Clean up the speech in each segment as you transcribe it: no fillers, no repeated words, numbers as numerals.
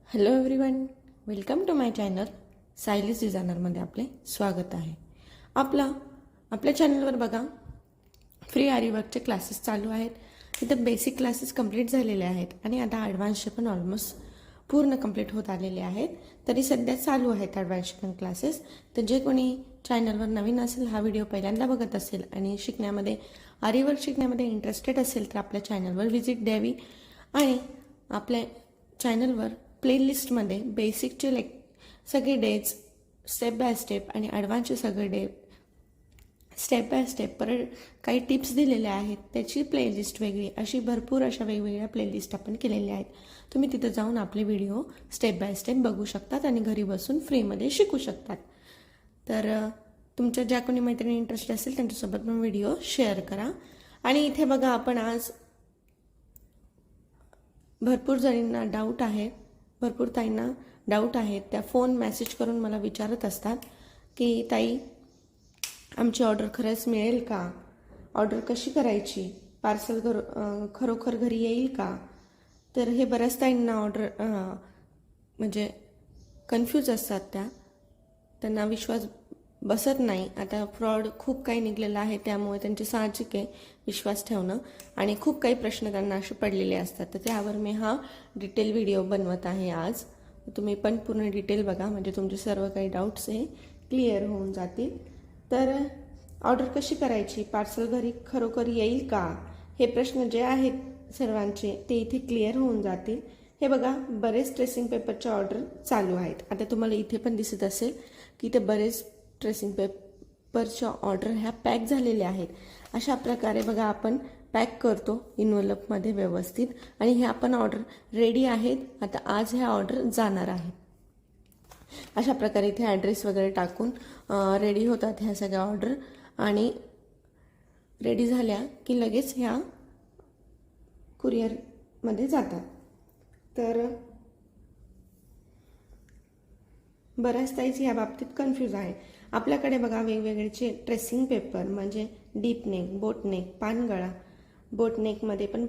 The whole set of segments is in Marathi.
Hello everyone, welcome to my channel. Sayali's डिझायनरमध्ये आपले स्वागत आहे. आपल्या चॅनलवर बघा फ्री आरी वर्कचे क्लासेस चालू आहेत. इथं बेसिक क्लासेस कंप्लीट झालेले आहेत आणि आता ॲडव्हान्सचे पण ऑलमोस्ट पूर्ण कंप्लीट होत आलेले आहेत. तरी सध्या चालू आहेत ॲडव्हान्सचे पण क्लासेस. तर जे कोणी चॅनलवर नवीन असेल, हा व्हिडिओ पहिल्यांदा बघत असेल आणि आरी वर्क शिकण्यामध्ये इंटरेस्टेड असेल तर आपल्या चॅनलवर व्हिजिट द्यावी. आणि आपल्या चॅनलवर प्लेलिस्टमध्ये बेसिकचे सगळे डेज स्टेप बाय स्टेप आणि ॲडव्हान्सचे सगळे डे स्टेप बाय स्टेप परत काही टिप्स दिलेल्या आहेत. त्याची प्लेलिस्ट वेगळी अशी भरपूर अशा वेगवेगळ्या प्लेलिस्ट आपण केलेल्या आहेत. तुम्ही तिथं जाऊन आपले व्हिडिओ स्टेप बाय स्टेप बघू शकतात आणि घरी बसून फ्रीमध्ये शिकू शकतात. तर तुमच्या ज्या कोणी मैत्रिणी इंटरेस्ट असेल त्यांच्यासोबत पण व्हिडिओ शेअर करा. आणि इथे बघा, आपण आज भरपूर जणींना डाऊट आहे, भरपूर ताईंना डाऊट आहेत. त्या फोन मेसेज करून मला विचारत असतात की ताई, आमची ऑर्डर खरंच मिळेल का? ऑर्डर कशी करायची? पार्सल खरोखर घरी येईल का? तर हे बऱ्याच ताईंना म्हणजे कन्फ्यूज असतात. त्यांना विश्वास बसत नाही. आता फ्रॉड खूप काही निघलेलं आहे, त्यामुळे त्यांचे साहजिक आहे विश्वास ठेवणं. आणि खूप काही प्रश्न त्यांना असे पडलेले असतात. तर त्यावर मी हा डिटेल व्हिडिओ बनवत आहे आज. तुम्ही पण पूर्ण डिटेल बघा, म्हणजे तुमचे सर्व काही डाऊट्स हे क्लिअर होऊन जातील. तर ऑर्डर कशी करायची? पार्सल घरी खरोखर येईल का? हे प्रश्न जे आहेत सर्वांचे ते इथे क्लिअर होऊन जातील. हे बघा, बरेच ट्रेसिंग पेपरच्या ऑर्डर चालू आहेत. आता तुम्हाला इथे पण दिसत असेल की ते बरेच ट्रेसिंग पेपरच्या ऑर्डर ह्या पॅक झालेल्या आहेत. अशा प्रकारे बघा, आपण पॅक करतो इन्व्हलपमध्ये व्यवस्थित, आणि ह्या पण ऑर्डर रेडी आहेत. आता आज ह्या ऑर्डर जाणार आहेत. अशा प्रकारे इथे ॲड्रेस वगैरे टाकून रेडी होतात ह्या सगळ्या ऑर्डर. आणि रेडी झाल्या की लगेच ह्या कुरिअरमध्ये जातात. तर बऱ्याच ताईच या बाबतीत कन्फ्यूज आहे. आपल्याकडे बघा वेगवेगळेचे ट्रेसिंग पेपर, म्हणजे डीप नेक, बोट नेक, पानगळा. बोट नेकमध्ये पण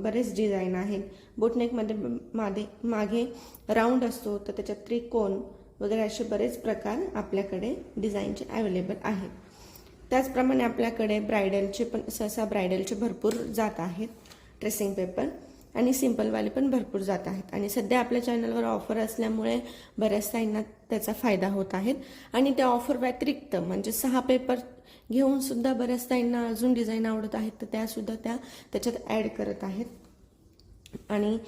बरेच डिझाईन आहेत. बोट नेकमध्ये मागे राऊंड असतो, तर त्याच्यात त्रिकोण वगैरे असे बरेच प्रकार आपल्याकडे डिझाईनचे अवेलेबल आहेत. त्याचप्रमाणे आपल्याकडे ब्रायडलचे पण सहसा ब्रायडलचे भरपूर जात आहेत ट्रेसिंग पेपर, आणि सिंपलवाले पण भरपूर जात आहेत. आणि सध्या आपल्या चॅनलवर ऑफर असल्यामुळे बऱ्याच ताईंना त्याचा फायदा होत आहे. आणि त्या ऑफर व्यतिरिक्त म्हणजे 6 पेपर घेऊन सुद्धा बऱ्याच ताईंना अजून डिझाईन आवडत आहेत, तर त्यासुद्धा त्याच्यात ॲड करत आहेत. आणि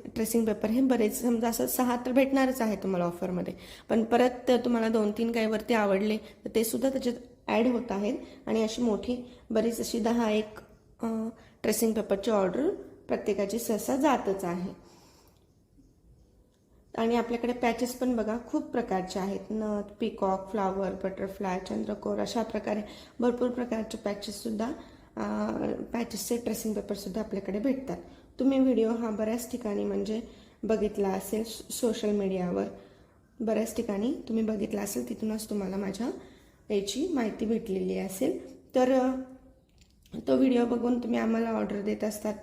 ट्रेसिंग पेपर हे बरेच, समजा असं 6 तर भेटणारच आहे तुम्हाला ऑफरमध्ये, पण परत तुम्हाला 2-3 काही वरती आवडले तर ते सुद्धा त्याच्यात ॲड होत आहेत. आणि अशी मोठी बरीच अशी 10-1 ट्रेसिंग पेपरची ऑर्डर प्रत्येकाची सहसा जातच आहे. आणि आपल्याकडे पॅचेस पण बघा खूप प्रकारचे आहेत. नथ, पिकॉक, फ्लावर, बटरफ्लाय, चंद्रकोर, अशा प्रकारे भरपूर प्रकारचे पॅचेसचे ट्रेसिंग पेपरसुद्धा आपल्याकडे भेटतात. तुम्ही व्हिडिओ हा बऱ्याच ठिकाणी म्हणजे बघितला असेल, सोशल मीडियावर बऱ्याच ठिकाणी तुम्ही बघितला असेल, तिथूनच तुम्हाला माझ्या याची माहिती भेटलेली असेल. तर तो व्हिडिओ बघून तुम्ही आम्हाला ऑर्डर देत असतात.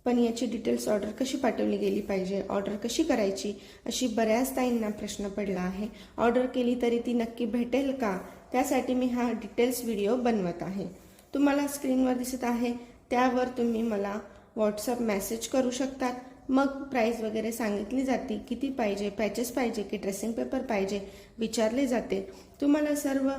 पण याची डिटेल्स ऑर्डर कशी पाठवली गेली पाहिजे, ऑर्डर कशी करायची, अशी बऱ्याच ताईंना प्रश्न पडला आहे. ऑर्डर केली तरी ती नक्की भेटेल का? त्यासाठी मी हा डिटेल्स व्हिडिओ बनवत आहे. तुम्हाला स्क्रीनवर दिसत आहे त्यावर तुम्ही मला व्हॉट्सअप मेसेज करू शकतात. मग प्राईस वगैरे सांगितली जाते, किती पाहिजे, पॅचेस पाहिजे की ड्रेसिंग पेपर पाहिजे विचारले जाते. तुम्हाला सर्व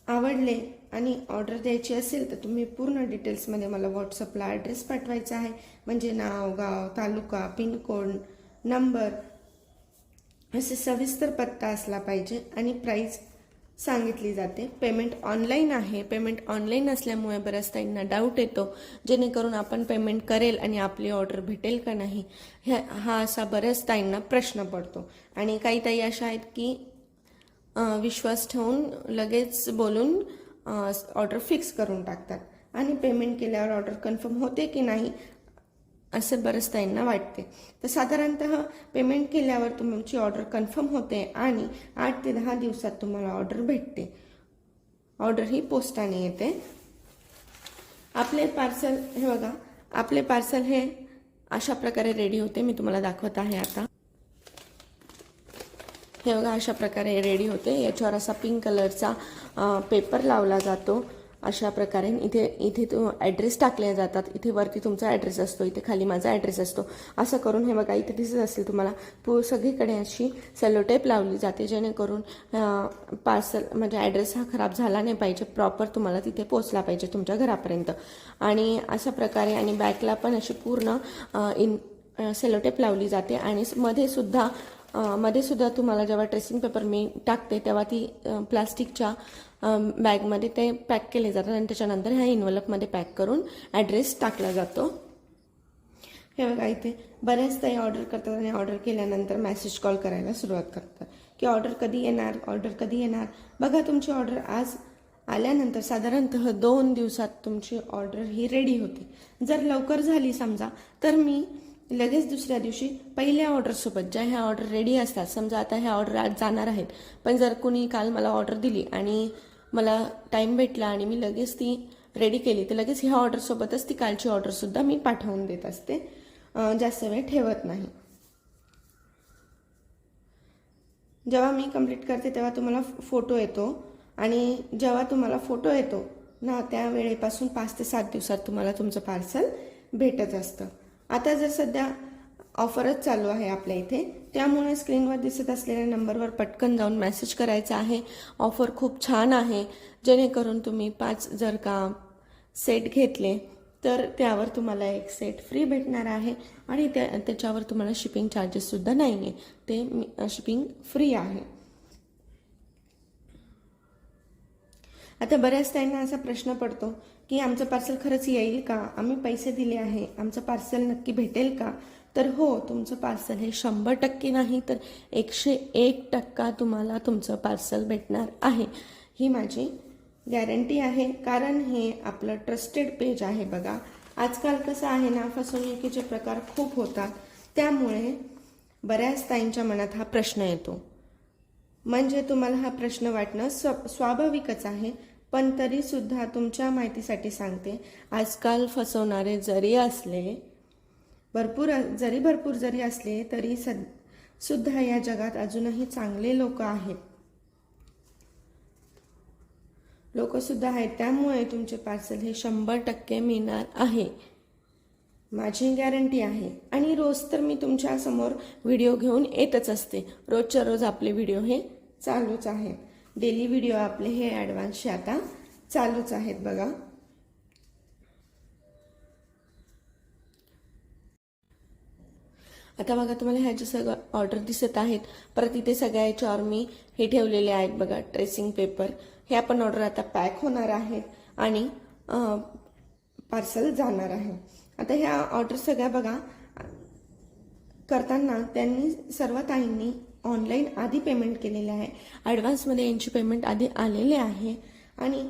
आवडले आणि ऑर्डर द्यायची असेल तर तुम्ही पूर्ण डिटेल्समध्ये मला व्हॉट्सअपला ॲड्रेस पाठवायचा आहे. म्हणजे नाव, गाव, तालुका, पिनकोड, नंबर असे सविस्तर पत्ता असला पाहिजे. आणि प्राईस सांगितली जाते. पेमेंट ऑनलाईन आहे. पेमेंट ऑनलाईन असल्यामुळे बऱ्याच ताईंना डाऊट येतो, जेणेकरून आपण पेमेंट करेल आणि आपली ऑर्डर भेटेल का नाही, हा असा बऱ्याच ताईंना प्रश्न पडतो. आणि काही ताई अशा आहेत की विश्वास ठेवून लगेच बोलून ऑर्डर फिक्स करून टाकतात, आणि पेमेंट केल्यावर ऑर्डर कन्फर्म होते की नाही असं बरंच ताईंना वाटते. तर साधारणतः पेमेंट केल्यावर तुमची ऑर्डर कन्फर्म होते आणि 8 ते 10 दिवसात तुम्हाला ऑर्डर भेटते. ऑर्डर ही पोस्टाने येते. आपले पार्सल हे बघा, आपले पार्सल हे अशा प्रकारे रेडी होते. मी तुम्हाला दाखवत आहे आता. हे बघा अशा प्रकारे रेडी होते. याच्यावर असा पिंक कलरचा पेपर लावला जातो. अशा प्रकारे इथे तो ॲड्रेस टाकले जातात. इथे वरती तुमचा ॲड्रेस असतो, इथे खाली माझा ॲड्रेस असतो. असं करून हे बघा इथे दिसत असेल तुम्हाला सगळीकडे अशी सेलोटेप लावली जाते, जेणेकरून पार्सल म्हणजे ॲड्रेस हा खराब झाला नाही पाहिजे, प्रॉपर तुम्हाला तिथे पोचला पाहिजे तुमच्या घरापर्यंत. आणि अशा प्रकारे आणि बॅकला पण अशी पूर्ण सेलोटेप लावली जाते. आणि मध्ये सुद्धा तुम्हाला जेव्हा ट्रेसिंग पेपर मी टाकते तेव्हा ती प्लास्टिकच्या बॅगमध्ये ते पॅक केले जातात आणि त्याच्यानंतर ह्या इन्व्हलपमध्ये पॅक करून ॲड्रेस टाकला जातो. हे बघा इथे बऱ्याच ताई ऑर्डर करतात आणि ऑर्डर केल्यानंतर मेसेज कॉल करायला सुरुवात करतात की ऑर्डर कधी येणार. बघा तुमची ऑर्डर आज आल्यानंतर साधारणतः 2 दिवसात तुमची ऑर्डर ही रेडी होते. जर लवकर झाली समजा तर मी लगेच दुसऱ्या दिवशी पहिल्या ऑर्डरसोबत ज्या ह्या ऑर्डर रेडी असतात, समजा आता ह्या ऑर्डर आज जाणार आहेत, पण जर कुणी काल मला ऑर्डर दिली आणि मला टाईम भेटला आणि मी लगेच ती रेडी केली तर लगेच ह्या ऑर्डरसोबतच ती कालची ऑर्डरसुद्धा मी पाठवून देत असते. जास्त वेळ ठेवत नाही. जेव्हा मी कंप्लीट करते तेव्हा तुम्हाला फोटो येतो आणि जेव्हा तुम्हाला फोटो येतो ना त्या वेळेपासून 5 ते 7 दिवसात तुम्हाला तुमचं पार्सल भेटत असतं. आता जर सध्या ऑफरच चालू आहे आपल्या इथे, त्यामुळे स्क्रीनवर दिसत असलेल्या नंबरवर पटकन जाऊन मेसेज करायचा आहे. ऑफर खूप छान आहे, जेणेकरून तुम्ही 5 जर का सेट घेतले तर त्यावर तुम्हाला एक सेट फ्री भेटणार आहे आणि त्याच्यावर तुम्हाला शिपिंग चार्जेससुद्धा नाही आहे, ते शिपिंग फ्री आहे. आता बऱ्याच ताईंना असा प्रश्न पडतो की आमचं पार्सल खरंच येईल का, आम्ही पैसे दिले आहे, आमचं पार्सल नक्की भेटेल का. तर हो, तुमचं पार्सल हे 100% नाही तर 101% तुम्हाला तुमचं पार्सल भेटणार आहे. ही माझी गॅरंटी आहे, कारण हे आपलं ट्रस्टेड पेज आहे. बघा आजकाल कसं आहे ना, फसवणुकीचे प्रकार खूप होतात, त्यामुळे बऱ्याच ताईंच्या मनात हा प्रश्न येतो. म्हणजे तुम्हाला हा प्रश्न वाटणं स्वाभाविकच आहे, पण तरी सुद्धा तुमच्या माहितीसाठी सांगते, आजकाल फसवणारे भरपूर जरी असले तरी सुद्धा या जगात अजूनही चांगले लोक सुद्धा आहेत. त्यामुळे तुमचे पार्सल हे 100% मिळणार आहे, माझी गॅरंटी आहे. आणि रोज तर मी तुमच्या समोर व्हिडिओ घेऊन येतच असते. रोजच्या रोज आपले व्हिडिओ हे चालूच आहेत. डेली व्हिडिओ आपले हे ॲडव्हान्सचे आता चालूच आहेत. बघा आता बघा तुम्हाला ह्याचे सगळं ऑर्डर दिसत आहेत. परत इथे सगळ्या याच्यावर मी हे ठेवलेले आहेत बघा ट्रेसिंग पेपर. हे आपण ऑर्डर आता पॅक होणार आहेत आणि पार्सल जाणार आहे. आता ह्या ऑर्डर सगळ्या बघा करताना त्यांनी सर्व ताईंनी ऑनलाईन आधी पेमेंट केलेले आहे. ॲडव्हान्समध्ये यांची पेमेंट आधी आलेले आहे आणि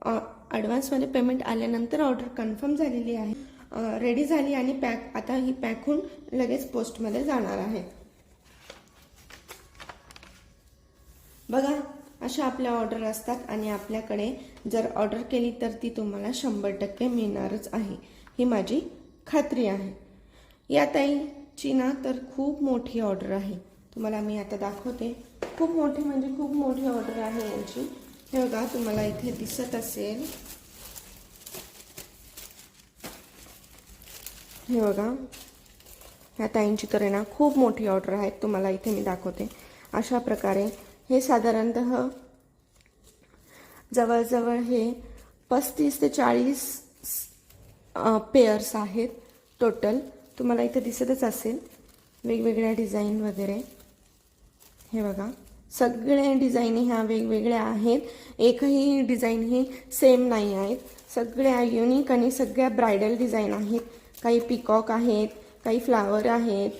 ॲडव्हान्समध्ये पेमेंट आल्यानंतर ऑर्डर कन्फर्म झालेली आहे, रेडी झाली आणि आता ही पॅक होऊन लगेच पोस्टमध्ये जाणार आहे. बघा अशा आपल्या ऑर्डर असतात आणि आपल्याकडे जर ऑर्डर केली तर ती तुम्हाला 100% मिळणारच आहे, ही माझी खात्री आहे. या ताईची ना तर खूप मोठी ऑर्डर आहे, तुम्हाला मी आता दाखवते. खूप मोठी म्हणजे खूप मोठी ऑर्डर आहे यांची. हे बघा तुम्हाला इथे दिसत असेल, हे बघा ह्या ताईंची तर आहे ना खूप मोठी ऑर्डर आहे. तुम्हाला इथे मी दाखवते. अशा प्रकारे हे साधारणतः जवळजवळ हे 35 ते 40 पेअर्स आहेत टोटल. तुम्हाला इथे दिसतच असेल वेगवेगळ्या डिझाईन वगैरे. हे बघा सगळे डिझाईन ह्या वेगवेगळ्या आहेत, एकही डिझाईन ही सेम नाही आहेत. सगळ्या युनिक आणि सगळ्या ब्रायडल डिझाईन आहेत. काही पिकॉक आहेत, काही फ्लावर आहेत,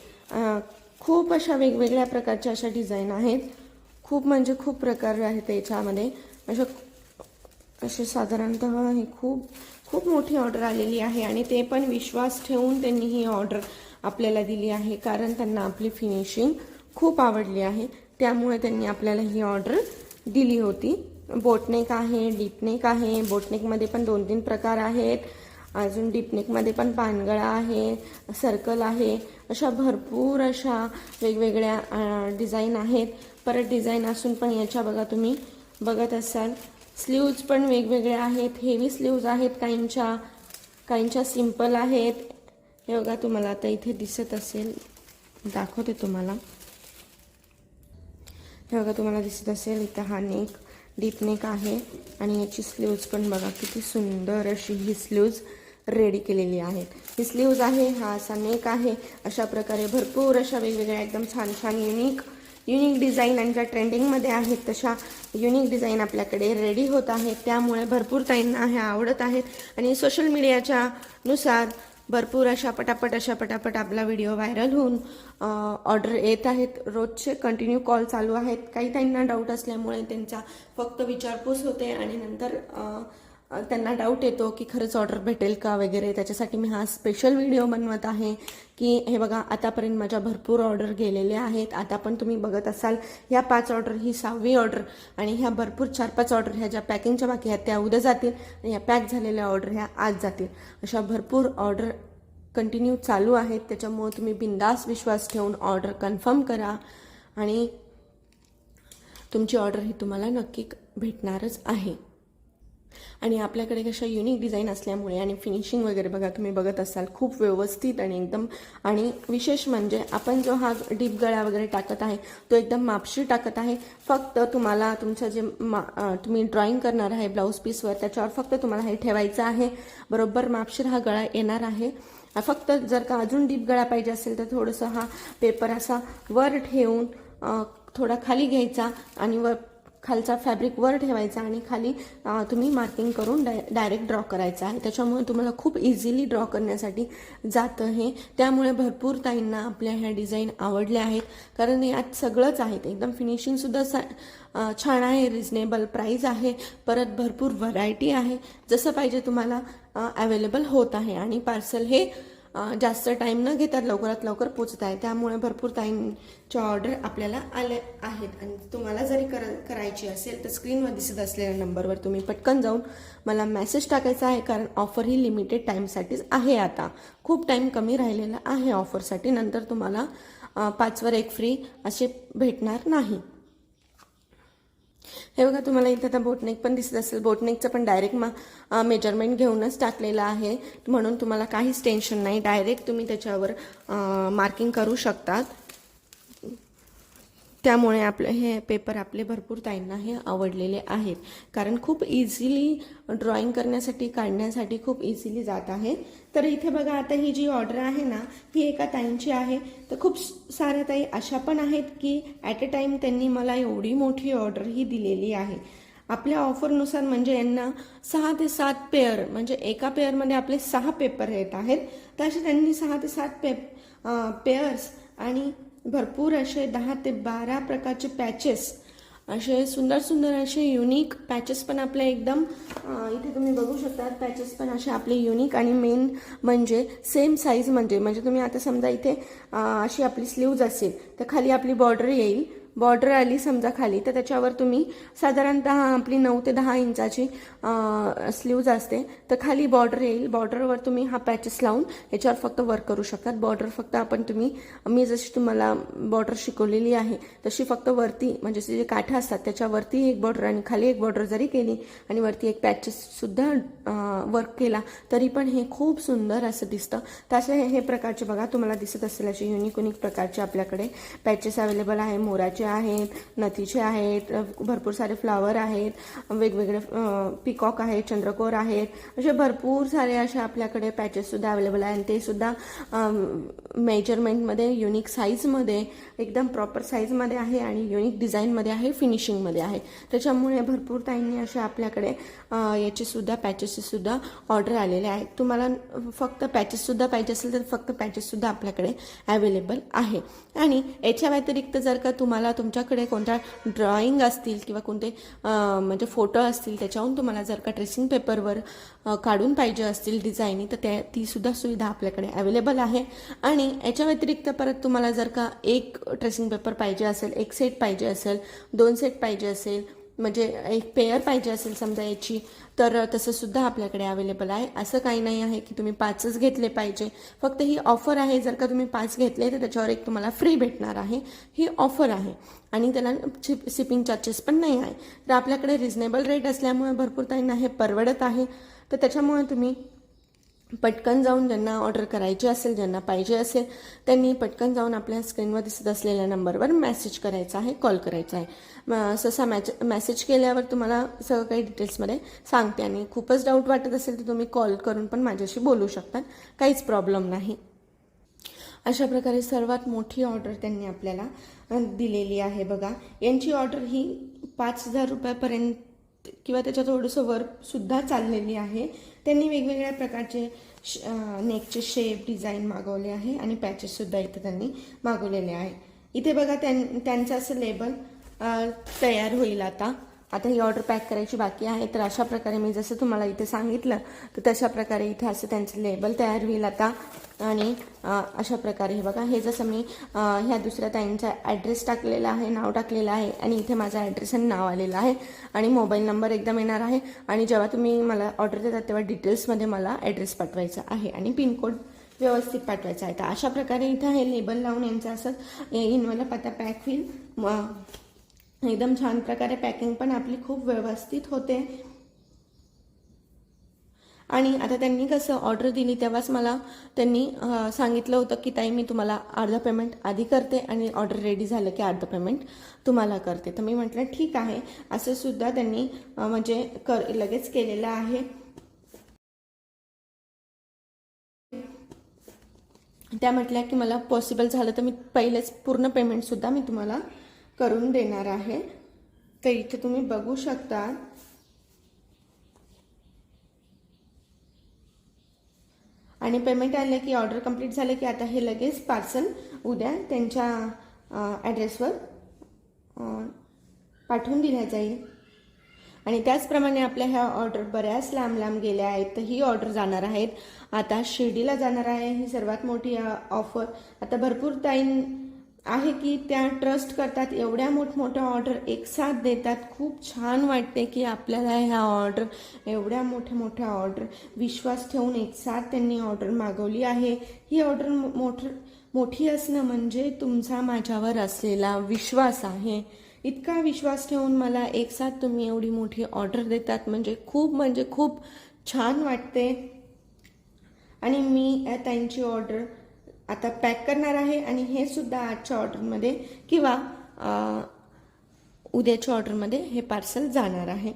खूप अशा वेगवेगळ्या प्रकारच्या अशा डिझाईन आहेत. खूप म्हणजे खूप प्रकार आहेत याच्यामध्ये. असे साधारणतः ही खूप मोठी ऑर्डर आलेली आहे आणि ते पण विश्वास ठेवून त्यांनी ही ऑर्डर आपल्याला दिली आहे, कारण त्यांना आपली फिनिशिंग खूप आवडली आहे. त्यामुळे त्यांनी आपल्याला ही ऑर्डर दिली होती. बोटनेक आहे, डीपनेक आहे. बोटनेकमध्ये पण 2-3 प्रकार आहेत अजून डीपनेकमध्ये पण पानगळा आहे, सर्कल आहे, अशा भरपूर अशा वेगवेगळ्या डिझाईन आहेत. परत डिझाईन असून पण याच्या बघा तुम्ही बघत असाल स्लीव्ज पण वेगवेगळ्या आहेत. हेवी स्लीव्ज आहेत काहींच्या सिंपल आहेत. हे बघा तुम्हाला आता इथे दिसत असेल, दाखवते तुम्हाला. हे बघा तुम्हाला दिसत असेल इथं हा नेक डीप नेक आहे आणि याची स्लीव्ज पण बघा किती सुंदर अशी ही स्लीव्ज रेडी केलेली आहेत. ही स्लीव्ज आहे, हा असा नेक आहे. अशा प्रकारे भरपूर अशा वेगवेगळ्या एकदम छान छान युनिक डिझाईन आणि ज्या ट्रेंडिंगमध्ये आहेत तशा युनिक डिझाईन आपल्याकडे रेडी होत आहेत. त्यामुळे भरपूर ताईंना ह्या आवडत आहेत आणि सोशल मीडियाच्या नुसार भरपूर अशा पटापट आपला व्हिडिओ व्हायरल होऊन ऑर्डर येत आहेत. रोजचे कंटिन्यू कॉल चालू आहेत. काही ताईंना डाऊट असल्यामुळे त्यांचा फक्त विचारपूस होते आणि नंतर त्यांना डाऊट येतो की खरंच ऑर्डर भेटेल का वगैरे. त्याच्यासाठी मी हा स्पेशल व्हिडिओ बनवत आहे की हे बघा आतापर्यंत माझ्या भरपूर ऑर्डर गेलेले आहेत. आता पण तुम्ही बघत असाल ह्या 5 ऑर्डर ही 6वी ऑर्डर आणि ह्या भरपूर 4-5 ऑर्डर ह्या ज्या पॅकिंगच्या बाकी आहेत त्या उद्या जातील आणि ह्या पॅक झालेल्या ऑर्डर ह्या आज जातील. अशा भरपूर ऑर्डर कंटिन्यू चालू आहेत. त्याच्यामुळे तुम्ही बिंदास विश्वास ठेवून ऑर्डर कन्फर्म करा आणि तुमची ऑर्डर ही तुम्हाला नक्की भेटणारच आहे. आणि आपल्याकडे कशा युनिक डिझाईन असल्यामुळे आणि फिनिशिंग वगैरे बघा तुम्ही बघत असाल खूप व्यवस्थित आणि एकदम, आणि विशेष म्हणजे आपण जो हा डीप गळा वगैरे टाकत आहे तो एकदम मापशी टाकत आहे. फक्त तुम्हाला तुमचं जे तुम्ही ड्रॉइंग करणार आहे ब्लाऊज पीसवर त्याच्यावर फक्त तुम्हाला हे ठेवायचं आहे. बरोबर मापशीर हा गळा येणार आहे. फक्त जर का अजून डीप गळा पाहिजे असेल तर थोडंसं हा पेपर असा वर ठेवून थोडा खाली घ्यायचा आणि वर खालचा फॅब्रिक वर ठेवायचा आणि खाली तुम्ही मार्किंग करून डायरेक्ट ड्रॉ करायचं आहे. त्याच्यामुळे तुम्हाला खूप इझिली ड्रॉ करण्यासाठी जातं हे. त्यामुळे भरपूर ताईंना आपल्या ह्या डिझाईन आवडल्या आहेत कारण यात सगळंच आहे. एकदम फिनिशिंगसुद्धा छान आहे, रिजनेबल प्राईस आहे, परत भरपूर व्हरायटी आहे. जसं पाहिजे तुम्हाला अवेलेबल होत आहे आणि पार्सल हे जास्त टाईम न घेतात लवकरात लवकर पोचत आहे. त्यामुळे भरपूर टाईमच्या ऑर्डर आपल्याला आले आहेत आणि तुम्हाला जरी करायची असेल तर स्क्रीनवर दिसत असलेल्या नंबरवर तुम्ही पटकन जाऊन मला मेसेज टाकायचा आहे कारण ऑफर ही लिमिटेड टाईमसाठीच आहे. आता खूप टाईम कमी राहिलेला आहे ऑफरसाठी. नंतर तुम्हाला 5वर 1 फ्री असे भेटणार नाही. हे बघा तुम्हाला इथे आता बोटनेक पण दिसत असेल. बोटनेकचं पण डायरेक्ट मेजरमेंट घेऊनच टाकलेलं आहे म्हणून तुम्हाला काहीच टेन्शन नाही. डायरेक्ट तुम्ही त्याच्यावर मार्किंग करू शकतात. त्यामुळे आपले हे पेपर आपले भरपूर ताईंना हे आवडलेले आहेत कारण खूप इझिली ड्रॉइंग करण्यासाठी काढण्यासाठी खूप इझिली जात आहे. तर इथे बघा आता ही जी ऑर्डर आहे ना ही एका ताईंची आहे. तर खूप साऱ्या ताई अशा पण आहेत की ॲट अ टाईम त्यांनी मला एवढी मोठी ऑर्डर ही दिलेली आहे. आपल्या ऑफरनुसार म्हणजे यांना 6 ते 7 पेअर म्हणजे एका पेअरमध्ये आपले 6 पेपर येत आहेत. तर असे त्यांनी 6 ते 7 पेअर्स आणि भरपूर असे 10 ते 12 प्रकारचे पॅचेस, असे सुंदर सुंदर असे युनिक पॅचेस पण आपले एकदम इथे तुम्ही बघू शकता. पॅचेस पण असे आपले युनिक आणि मेन म्हणजे सेम साईज म्हणजे तुम्ही आता समजा इथे अशी आपली स्लीव्ज असेल तर खाली आपली बॉर्डर येईल. बॉर्डर आली समजा खाली तर त्याच्यावर तुम्ही साधारणतः आपली 9 ते 10 इंचाची स्लीव्ज असते तर खाली बॉर्डर येईल. बॉर्डरवर तुम्ही हा पॅचेस लावून याच्यावर फक्त वर्क करू शकतात. बॉर्डर फक्त आपण मी जशी तुम्हाला बॉर्डर शिकवलेली आहे तशी फक्त वरती म्हणजे जे काठा असतात त्याच्यावरती एक बॉर्डर आणि खाली एक बॉर्डर जरी केली आणि वरती एक पॅचेस सुद्धा वर्क केला तरी पण हे खूप सुंदर असं दिसतं. तसे हे प्रकारचे बघा तुम्हाला दिसत असेल असे युनिक प्रकारचे आपल्याकडे पॅचेस अवेलेबल आहे. मोराचे आहेत, नथीचे आहेत, भरपूर सारे फ्लावर आहेत, वेगवेगळे पिकॉक आहेत, चंद्रकोर आहेत, असे भरपूर सारे असे आपल्याकडे पॅचेस सुद्धा अवेलेबल आहेत. ते सुद्धा मेजरमेंटमध्ये युनिक साईजमध्ये एकदम प्रॉपर साईजमध्ये आहे आणि युनिक डिझाईनमध्ये आहे, फिनिशिंगमध्ये आहे. त्याच्यामुळे भरपूर ताईंनी असे आपल्याकडे याचे सुद्धा पॅचेसचे सुद्धा ऑर्डर आलेले आहेत. तुम्हाला फक्त पॅचेस सुद्धा पाहिजे असेल तर फक्त पॅचेस सुद्धा आपल्याकडे अवेलेबल आहे. आणि याच्या व्यतिरिक्त जर का तुम्हाला तुमच्याकडे कोणत्या ड्रॉइंग असतील किंवा कोणते म्हणजे फोटो असतील त्याच्याहून तुम्हाला जर का ट्रेसिंग पेपरवर काढून पाहिजे असतील डिझाईनी तर ती सुद्धा सुविधा आपल्याकडे अवेलेबल आहे. आणि याच्या व्यतिरिक्त परत तुम्हाला जर का एक ट्रेसिंग पेपर पाहिजे असेल, एक सेट पाहिजे असेल, 2 सेट पाहिजे असेल, म्हणजे एक पेअर पाहिजे असेल समजा याची, तर तसं सुद्धा आपल्याकडे अवेलेबल आहे. असं काही नाही आहे की तुम्ही 5च घेतले पाहिजे. फक्त ही ऑफर आहे, जर का तुम्ही 5 घेतले तर त्याच्यावर एक तुम्हाला फ्री भेटणार आहे. ही ऑफर आहे आणि त्याला शिपिंग चार्जेस पण नाही आहे. तर आपल्याकडे रिजनेबल रेट असल्यामुळे भरपूर ताईंना हे परवडत आहे. तर त्याच्यामुळे तुम्ही पटकन जाऊन ज्यांना ऑर्डर करायची असेल, ज्यांना पाहिजे असेल, त्यांनी पटकन जाऊन आपल्या स्क्रीनवर दिसत असलेल्या नंबरवर मेसेज करायचा आहे, कॉल करायचा आहे. सहसा मेसेज केल्यावर तुम्हाला सगळं काही डिटेल्समध्ये सांगते. आणि खूपच डाऊट वाटत असेल तर तुम्ही कॉल करून पण माझ्याशी बोलू शकता, काहीच प्रॉब्लेम नाही. अशा प्रकारे सर्वात मोठी ऑर्डर त्यांनी आपल्याला दिलेली आहे बघा. यांची ऑर्डर ही 5,000 रुपयापर्यंत किंवा त्याच्या थोडंसं वर सुद्धा चाललेली आहे. त्यांनी वेगवेगळ्या प्रकारचे नेकचे शेप डिझाईन मागवले आहे आणि पॅचेस सुद्धा इथे त्यांनी मागवलेले आहे. इथे बघा त्यांचं असं लेबल तयार होईल. आता ही ऑर्डर पॅक करायची बाकी आहे. तर अशा प्रकारे मी जसं तुम्हाला इथे सांगितलं तर तशा प्रकारे इथे असं त्यांचं लेबल तयार होईल आता. आणि अशा प्रकारे हे बघा, हे जसं मी ह्या दुसऱ्या ताईंचा ॲड्रेस टाकलेला आहे, नाव टाकलेलं आहे आणि इथे माझा ॲड्रेस आणि नाव आलेलं आहे आणि मोबाईल नंबर एकदम येणार आहे. आणि जेव्हा तुम्ही मला ऑर्डर देतात तेव्हा डिटेल्समध्ये मला ॲड्रेस पाठवायचा आहे आणि पिनकोड व्यवस्थित पाठवायचा आहे. तर अशा प्रकारे इथं हे लेबल लावून यांचं असं इन्व्हलप आता पॅक होईल. एकदम छान प्रकारे पॅकिंग पण आपली खूप व्यवस्थित होते. आणि आता त्यांनी कसं ऑर्डर दिली तेव्हाच मला त्यांनी सांगितलं होतं की ताई मी तुम्हाला अर्धा पेमेंट आधी करते आणि ऑर्डर रेडी झालं की अर्धा पेमेंट तुम्हाला करते. तर मी म्हटलं ठीक आहे. असं सुद्धा त्यांनी म्हणजे लगेच केलेलं आहे. त्या म्हटल्या की मला पॉसिबल झालं तर मी पहिलेच पूर्ण पेमेंटसुद्धा मी तुम्हाला करून देणार आहे. तर इथे तुम्ही बघू शकता आणि पेमेंट आलं की ऑर्डर कंप्लीट झालं की आता हे लगेच पार्सल उद्या त्यांच्या ॲड्रेसवर पाठवून दिल्या जाईल. आणि त्याचप्रमाणे आपल्या ह्या ऑर्डर बऱ्याच लांब लांब गेल्या आहेत. तर ही ऑर्डर जाणार आहेत आता शिर्डीला जाणार आहे. ही सर्वात मोठी ऑफर. आता भरपूर टाईम आहे की त्या ट्रस्ट करतात, एवढ्या मोठमोठ्या ऑर्डर एक साथ देतात. खूप छान वाटते की आपल्याला ह्या ऑर्डर, एवढ्या मोठ्या ऑर्डर विश्वास ठेवून एक साथ त्यांनी ऑर्डर मागवली आहे. ही ऑर्डर मोठी असणं म्हणजे तुमचा माझ्यावर असलेला विश्वास आहे. इतका विश्वास ठेवून मला एक साथ तुम्ही एवढी मोठी ऑर्डर देतात म्हणजे खूप छान वाटते. आणि मी त्यांची ऑर्डर आता पॅक करणार आहे आणि हे सुद्धा आजच्या ऑर्डरमध्ये किंवा उद्याच्या ऑर्डरमध्ये हे पार्सल जाणार आहे.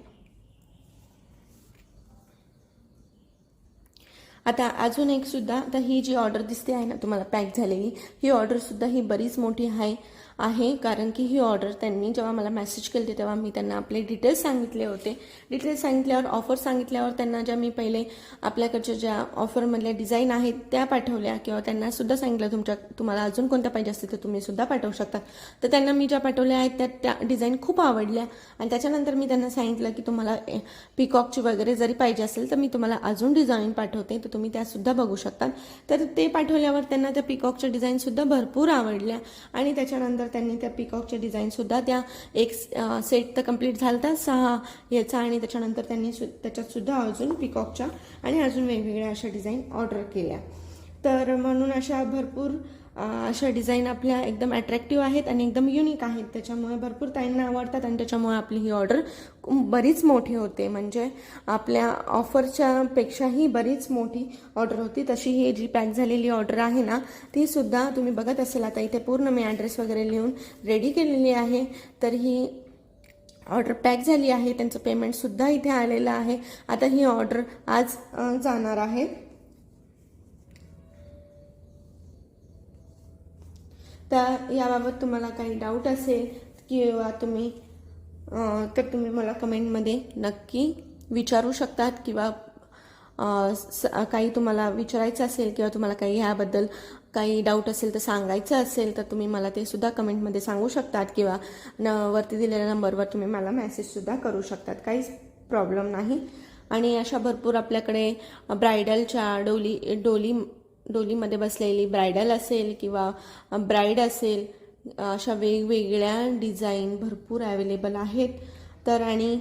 आता अजून एक सुद्धा, आता ही जी ऑर्डर दिसते आहे ना तुम्हाला पॅक झालेली, ही ऑर्डर सुद्धा ही बरीच मोठी आहे कारण की ही ऑर्डर त्यांनी जेव्हा मला मेसेज केले तेव्हा मी त्यांना आपले डिटेल्स सांगितले होते. डिटेल्स सांगितल्यावर, ऑफर सांगितल्यावर त्यांना ज्या मी पहिले आपल्याकडच्या ज्या ऑफरमधल्या डिझाईन आहेत त्या पाठवल्या किंवा त्यांना सुद्धा सांगितलं तुम्हाला अजून कोणत्या पाहिजे असतील तर तुम्ही सुद्धा पाठवू शकता. तर त्यांना मी ज्या पाठवल्या आहेत त्या डिझाईन खूप आवडल्या आणि त्याच्यानंतर मी त्यांना सांगितलं की तुम्हाला पिकॉकची वगैरे जरी पाहिजे असेल तर मी तुम्हाला अजून डिझाईन पाठवते, तर तुम्ही त्यासुद्धा बघू शकता. तर ते पाठवल्यावर त्यांना त्या पिकॉकच्या डिझाईनसुद्धा भरपूर आवडल्या आणि त्याच्यानंतर त्यांनी त्या पिकॉकच्या डिझाईनसुद्धा त्या एक सेट तर कंप्लीट झाला 6 याचा आणि त्याच्यानंतर त्यांनी त्याच्यातसुद्धा अजून पिकॉकच्या आणि अजून वेगवेगळ्या अशा डिझाईन ऑर्डर केल्या. तर म्हणून अशा भरपूर अशा डिझाईन आपल्या एकदम अट्रॅक्टिव्ह आहेत आणि एकदम युनिक आहेत. त्याच्यामुळे भरपूर ताईंना आवडतात आणि त्याच्यामुळे आपली ही ऑर्डर बरीच मोठी होते. म्हणजे आपल्या ऑफरच्या पेक्षाही बरीच मोठी ऑर्डर होती. तशी ही जी पॅक झालेली ऑर्डर आहे ना ती सुद्धा तुम्ही बघत असेल. आता इथे पूर्ण मी ॲड्रेस वगैरे लिहून रेडी केलेली आहे. तर ही ऑर्डर पॅक झाली आहे. त्यांचं पेमेंटसुद्धा इथे आलेलं आहे. आता ही ऑर्डर आज जाणार आहे. तर याबाबत तुम्हाला काही डाऊट असेल किंवा तर तुम्ही मला कमेंटमध्ये नक्की विचारू शकतात किंवा काही तुम्हाला विचारायचं असेल किंवा तुम्हाला काही ह्याबद्दल काही डाऊट असेल तर सांगायचं असेल तर तुम्ही मला ते सुद्धा कमेंटमध्ये सांगू शकतात किंवा वरती दिलेल्या नंबरवर तुम्ही मला मेसेजसुद्धा करू शकतात. काहीच प्रॉब्लेम नाही. आणि अशा भरपूर आपल्याकडे ब्रायडलच्या डोलीमध्ये बसलेली ब्रायडल असेल किंवा ब्राईड असेल, अशा वेगवेगळ्या डिझाईन भरपूर अवेलेबल आहेत. तर आणि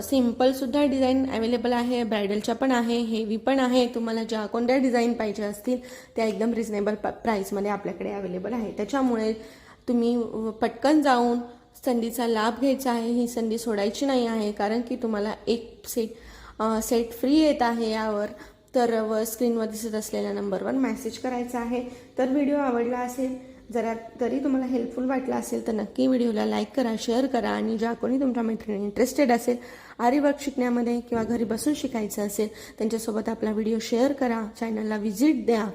सिम्पलसुद्धा डिझाईन अवेलेबल आहे, ब्रायडलच्या पण आहे, हेवी पण आहे. तुम्हाला ज्या कोणत्या डिझाईन पाहिजे असतील त्या एकदम रिजनेबल प्राईसमध्ये आपल्याकडे अवेलेबल आहे. त्याच्यामुळे तुम्ही पटकन जाऊन संधीचा लाभ घ्यायचा आहे. ही संधी सोडायची नाही आहे, कारण की तुम्हाला एक सेट फ्री येत आहे यावर. तर स्क्रीनवर दिसत असलेल्या नंबरवर मेसेज करायचा आहे. तर व्हिडिओ आवडला असेल, जरा तरी तुम्हाला हेल्पफुल वाटला असेल तर नक्की व्हिडिओला लाईक करा, शेअर करा. आणि ज्या कोणी तुमच्या मैत्रिणी इंटरेस्टेड असेल आरी वर्क शिकण्यामध्ये किंवा घरी बसून शिकायचं असेल त्यांच्यासोबत आपला व्हिडिओ शेअर करा, चॅनलला व्हिजिट द्या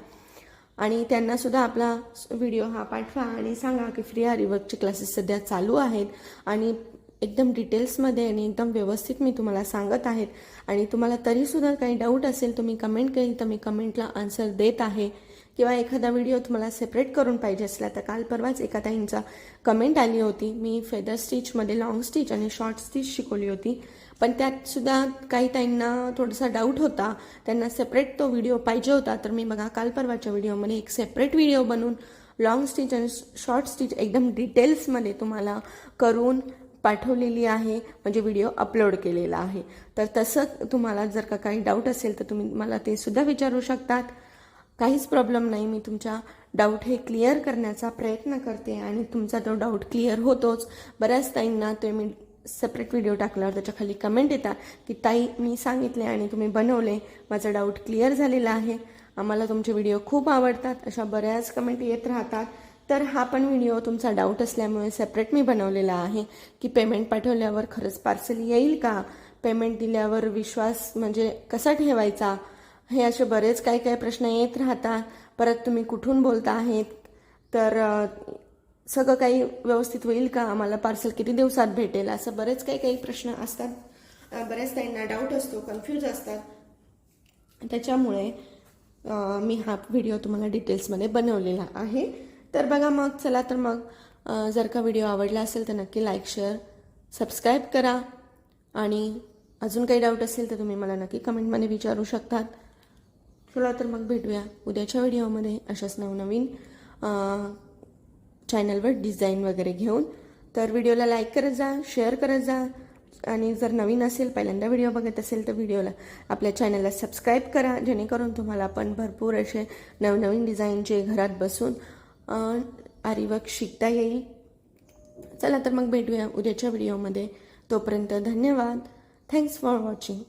आणि त्यांनासुद्धा आपला व्हिडिओ हा पाठवा आणि सांगा की फ्री आरी वर्कचे क्लासेस सध्या चालू आहेत आणि एकदम डिटेल्समध्ये आणि एकदम व्यवस्थित मी तुम्हाला सांगत आहेत. आणि तुम्हाला तरीसुद्धा काही डाऊट असेल तुम्ही कमेंट केली तर मी कमेंटला आन्सर देत आहे. किंवा एखादा व्हिडिओ तुम्हाला सेपरेट करून पाहिजे असला तर काल परवाच एका ताईंचा कमेंट आली होती. मी फेदर स्टिचमध्ये लॉंग स्टिच आणि शॉर्ट स्टिच शिकवली होती, पण त्यातसुद्धा काही ताईंना थोडासा डाऊट होता, त्यांना सेपरेट तो व्हिडिओ पाहिजे होता. तर मी बघा काल परवाच्या व्हिडिओमध्ये एक सेपरेट व्हिडिओ बनवून लॉंग स्टिच आणि शॉर्ट स्टिच एकदम डिटेल्समध्ये तुम्हाला करून पाठवलेली आहे, म्हणजे व्हिडिओ अपलोड केलेला आहे. तर तसं तुम्हाला जर का काही डाऊट असेल तर तुम्ही मला ते सुद्धा विचारू शकतात, काहीच प्रॉब्लेम नाही. मी तुमच्या डाऊट हे क्लिअर करण्याचा प्रयत्न करते आणि तुमचा तो डाऊट क्लिअर होतोच. बऱ्याच ताईंना ते मी सेपरेट व्हिडिओ टाकल्यावर त्याच्या खाली कमेंट येतात की ताई मी सांगितले आणि तुम्ही बनवले, माझा डाऊट क्लिअर झालेला आहे, आम्हाला तुमचे व्हिडिओ खूप आवडतात, अशा बऱ्याच कमेंट येत राहतात. तर हा पण व्हिडिओ तुमचा डाऊट असल्यामुळे सेपरेट मी बनवलेला आहे की पेमेंट पाठवल्यावर खरंच पार्सल येईल का, पेमेंट दिल्यावर विश्वास म्हणजे कसा ठेवायचा, हे असे बरेच काही प्रश्न येत राहतात. परत तुम्ही कुठून बोलता आहेत, तर सगळं काही व्यवस्थित होईल का, आम्हाला पार्सल किती दिवसात भेटेल, असं बरेच काही प्रश्न असतात. बऱ्याच ताईंना डाऊट असतो, कन्फ्यूज असतात. त्याच्यामुळे मी हा व्हिडिओ तुम्हाला डिटेल्समध्ये बनवलेला आहे. तर बघा मग चला तर मग जर का व्हिडिओ आवडला असेल तर नक्की लाईक शेअर सबस्क्राईब करा. आणि अजून काही डाऊट असेल तर तुम्ही मला नक्की कमेंटमध्ये विचारू शकतात. चला तर मग भेटूया उद्याच्या व्हिडिओमध्ये अशाच नवनवीन चॅनलवर डिझाईन वगैरे घेऊन. तर व्हिडिओला लाईक करत जा, शेअर करत जा आणि जर नवीन असेल, पहिल्यांदा व्हिडिओ बघत असेल तर व्हिडिओला आपल्या चॅनलला सबस्क्राईब करा, जेणेकरून तुम्हाला पण भरपूर असे नवनवीन डिझाईनचे घरात बसून आरी वर्क शिकता येईल. चला तर मग भेटूया उद्याच्या व्हिडिओमध्ये. तोपर्यंत धन्यवाद. Thanks for watching.